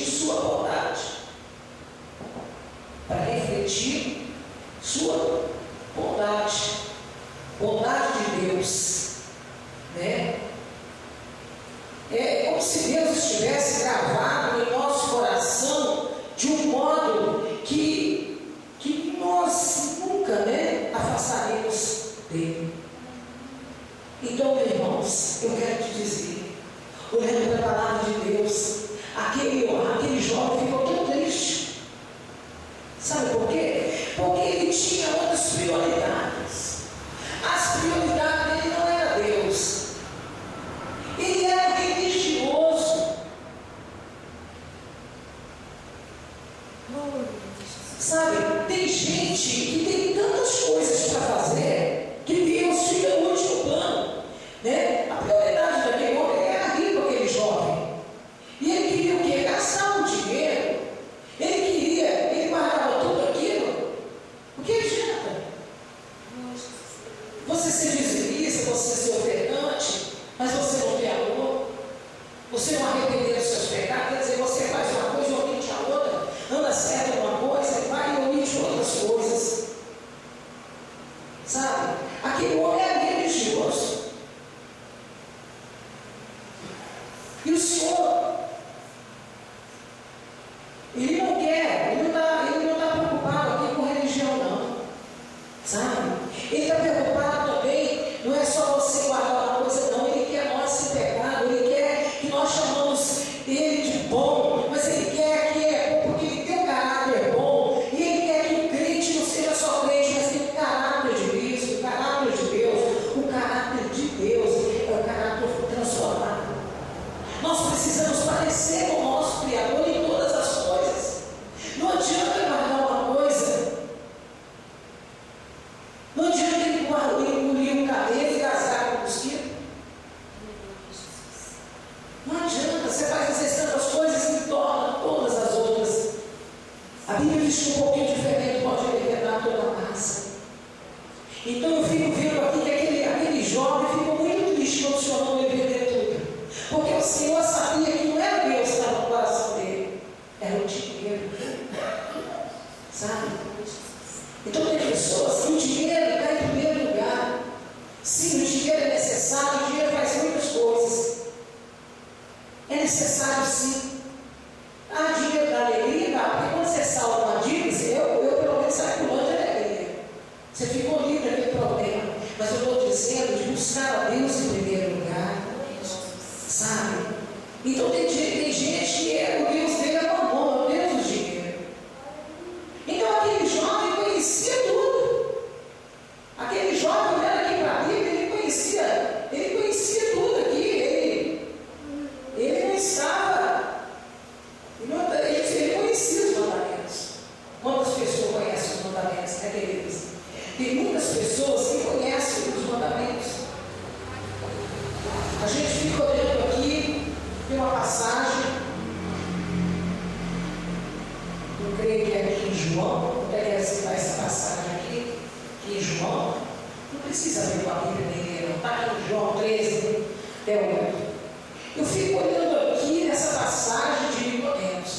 refletir sua bondade. Para refletir sua bondade. Bondade de Deus. Né? É como se Deus estivesse gravado em nosso coração de um modo que nós nunca, né, afastaremos dele. Então, meus irmãos, eu quero te dizer, olhando para a palavra de Deus, aquele jovem ficou tão triste. Sabe por quê? Porque ele tinha outras prioridades. As prioridades dele não eram Deus. Ele era religioso. Sabe, tem gente que tem tantas coisas para fazer que Deus fica no último plano, né? A prioridade daquele homem era rir com aquele jovem. E ele queria o quê? Gastar o dinheiro. Ele guardava tudo aquilo. O que adianta? Você ser dizimista, você ser ofertante, mas você não tem amor, você não arrepender dos seus pecados, quer dizer, você faz uma coisa e omite a outra, anda certo uma coisa e vai e omite outras coisas. Sabe? Aquele homem é religioso. E o Senhor, Ele não quer, Ele não está preocupado aqui com religião, não. Sabe? Ele está preocupado também, não é só você guardar uma coisa, não. Ele quer nós sem pecado, Ele quer que nós chamamos Ele de bom, mas Ele quer que é bom, porque Ele tem um caráter bom, e Ele quer que o crente não seja só crente, mas tem o caráter de Cristo, o caráter de Deus. O caráter de Deus é o caráter transformado. Nós precisamos parecer com o nosso Criador em todas as coisas. Não adianta guardar uma coisa, não adianta ele engolir um cabelo e gastar com o mosquito. Não adianta, você vai fazer tantas coisas que tornam todas as outras. A Bíblia diz que um pouquinho diferente pode levantar toda a massa. Então eu fico vendo aqui que aquele jovem ficou muito triste quando o Senhor não lhe vender tudo. Porque o Senhor sabia que não era Deus que estava no coração dele, era o dinheiro. Sabe? Então tem pessoas que o dinheiro está em primeiro lugar. Sim, o dinheiro é necessário, o dinheiro faz muitas coisas. É necessário sim. Ah, dinheiro dá alegria, dá. Porque quando você salva uma dívida, eu pelo menos saio pulando de alegria. Você ficou livre daquele problema. Mas eu estou dizendo de buscar a Deus em primeiro lugar. Sabe? Então tem gente que o Deus dele é o amor, é o Deus do dinheiro. Então aquele jovem conhecia tudo. Aquele jovem olhando aqui para a Bíblia, ele conhecia tudo aqui. Ele não estava. Ele conhecia os mandamentos. Quantas pessoas conhecem os mandamentos, né, queridos? Tem muitas pessoas que conhecem os mandamentos. A gente fica olhando aqui, tem uma passagem, eu creio que é aqui em João, onde é que citar essa passagem aqui em João, não precisa ver com a Bíblia nem não, está aqui em João 13, até o 8. Eu fico olhando aqui nessa passagem de Nicodemos.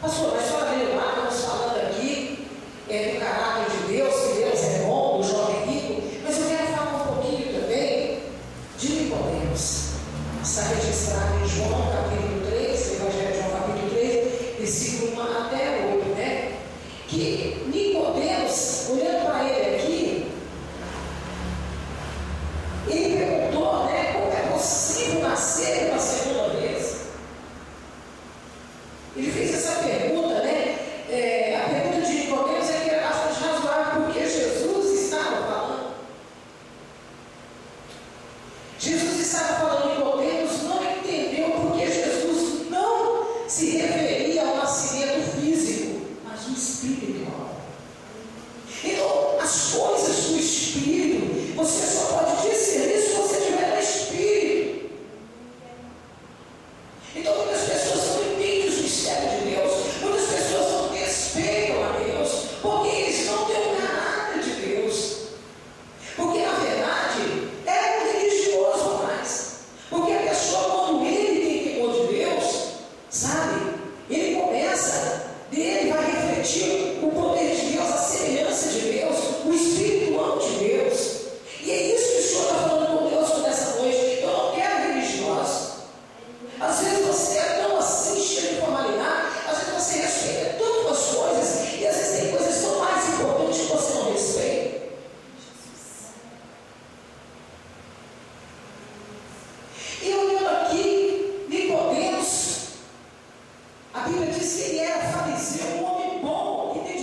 Pastor, mas só ler lá, estamos falando aqui do caráter de Deus, que Deus é bom, do jovem rico, mas eu quero falar um pouquinho também de Nicodemos. Está registrado em João capítulo 3, Evangelho de João capítulo 3, versículo 1 até 8, né? Que Nicodemos, olhando para ele aqui, ele perguntou, né, como é possível nascer uma segunda vez? Ele fez essa pergunta, né? A pergunta de Nicodemos é que era bastante razoável, porque Jesus estava falando. Jesus estava falando, Nicodemos não entendeu porque Jesus não se referia ao nascimento físico, mas o espiritual. Então, as coisas do espírito, você só pode discernir se você tiver no espírito. Então, muitas pessoas não entendem os mistérios de Deus, muitas pessoas não respeitam a Deus, porque eles não têm o caráter de Deus. Porque, na verdade, é um religioso mais. Porque a pessoa, quando ele tem temor de Deus, sabe? Bíblia diz que ele era fariseu, um homem bom, e